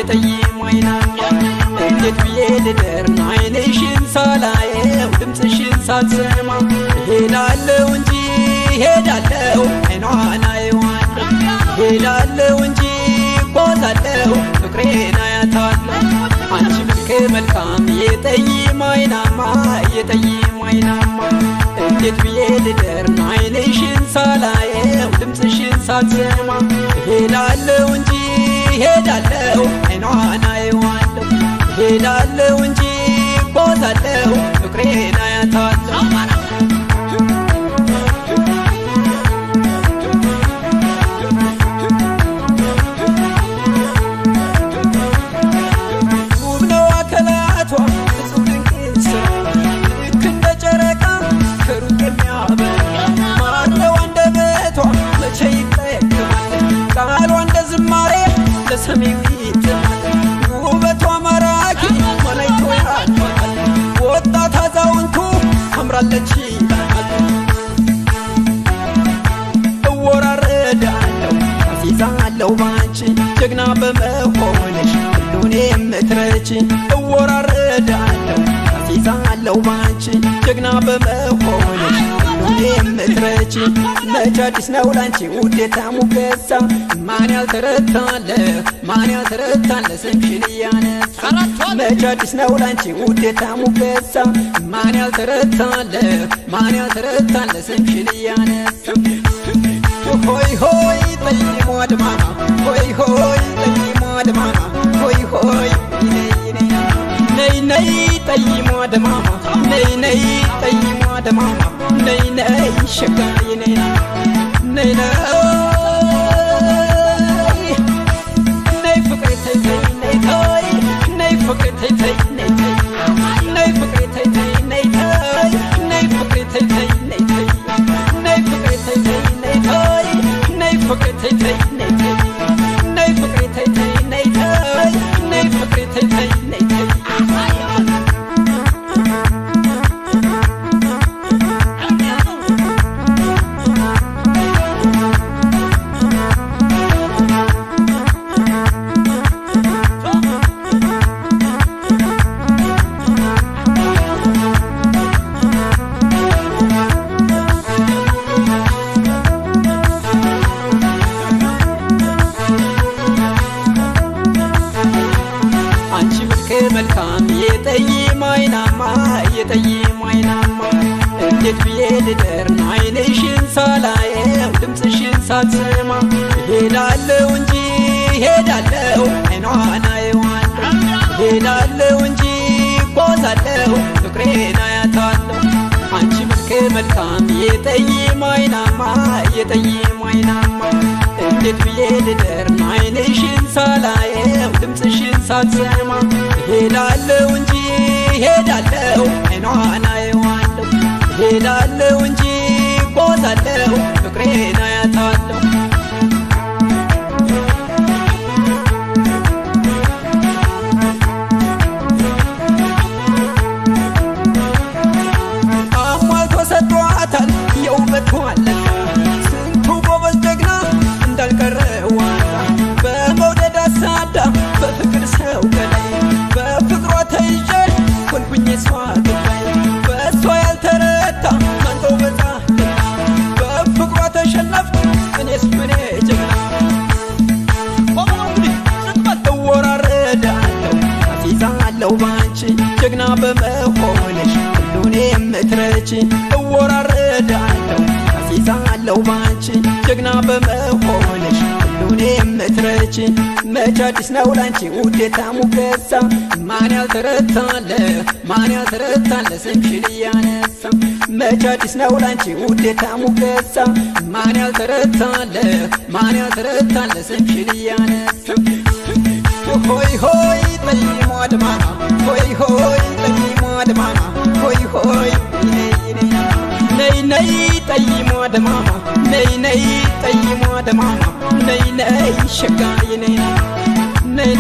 የጠይም አይናማ እንዴት ብዬ ልደር አይንሽን ሳላየው ድምፅሽን ሳልሰማ ሄዳለሁ እንጂ ሄዳለሁ አይኗን አየዋለሁ ሄዳለሁ እንጂ ጓዛለሁ ፍቅሬን አያታለሁ አንቺ መልከ መልካም የጠይም አይናማ የጠይም አይናማ እንዴት ብዬ ልደር አይንሽን ሳላየው ድምፅሽን ሳልሰማ ሄዳለሁ እንጂ ሄዳለሁ አይኗን አየዋለሁ ሄዳለሁ እንጂ ጓዛለሁ ፍቅሬን አያታለሁ ሰሚው ውበቷ ማራኪ ወላይቶ ያቷል ወጣት አዛውንቱ አምራለች ይላል እወራረዳለሁ አሲዛለሁ ባንቺ ጀግና በመሆንሽ ሁሉን የምትረቺ እወራረዳለሁ አሲዛለሁ ባንቺ ጀግና በመሆንሽ ሁሉን የምትረቺ መች አዲስ ነው ላንቺ ውዴታ ሙገሳ ማን ያልተረታለ ስምሽን እያነሳ መች አዲስ ነው ላንቺ ውዴታ ሙገሳ ማን ያልተረታለ ስምሽን እያነሳ ሆይ ሆይ ጠይሞ አድማማ ሆይ ሆይ ጠይሞ አድማማ ሆይ ሆይ ነይ ነይ ጠይሞ አድማማ ነይ ነይ ጠይሞ አድማማ ነይ ነይ ሸጋዬ ነይ ነይ ነይ ፍቅሬ ተይ ተይ ነይ ተይ ነይ ፍቅሬ ተይ ተይ ነይ ተይ ነይ ፍቅሬ ተይ ተይ ነይ ተይ ነይ ፍቅሬ ተይ ተይ ነይ ተይ ነይ ፍቅሬ ተይ ተይ ነይ ተይ ነይ ፍቅሬ ተይ ተይ ነይ ተይ ነይ ፍቅሬ ተይ ተይ ነይ ተይ ነይ ፍቅሬ ተይ ተይ ነይ ተይ መልካም የጠይም አይናማ የጠይም አይናማ እንዴት ብዬ ልደር አይንሽን ሳላየው ድምፅሽን ሳልሰማ ሄዳለሁ እንጂ ሄዳለሁ አይኗን አየዋለሁ ሄዳለሁ እንጂ ጓዛለሁ ፍቅሬን አያታለሁ አንቺ መልከ መልካም የጠይም አይናማ የጠይም አይናማ እንዴት ብዬ ልደር አይንሽን ሳላየው ድምፅሽን ሳልሰማ ሄዳለሁ እንጂ ሄዳለሁ አይኗን አየዋለሁ ሄዳለሁ እንጂ ጓዛለሁ ፍቅሬን አያታለሁ አሟልቶ ሰጥቷታል የውበቷ አለቃ ስንቱ ጎበዝ ጀግና እንዳልቀረዋ በመውደድ አሳዳ በፍቅር ሰው ገላይ በፍቅሯ ተይዤ ሆንኩኝ እሷ ገላይ በእሷ ያልተረታ ማንተው በዛ በፍቅሯ ተሸነፍኩ እኔስ ምን ጀግና እወራረዳለሁ አሲዛለሁ ባንቺ ጀግና በመሆንሽ ሁሉን የምትረቺ እወራረዳለሁ አሲዛለሁ ባንቺ ጀግና በመሆንሽ ሁሉን የምትረቺ መች አዲስ ነው ላንቺ ውዴታ ሙገሳ ማን ያልተረታለ ስምሽን እያነሳ መች አዲስ ነው ላንቺ ውዴታ ሙገሳ ማን ያልተረታለ ስምሽን እያነሳ ሆይ ሆይ ጠይሞ አድማማ ሆይ ሆይ ጠይሞ አድማማ ሆይ ሆይ ነይ ነይ ጠይሞ አድማማ ነይ ነይ ጠይሞ አድማማ ነይ ነይ ሸጋዬ ነይ ነይ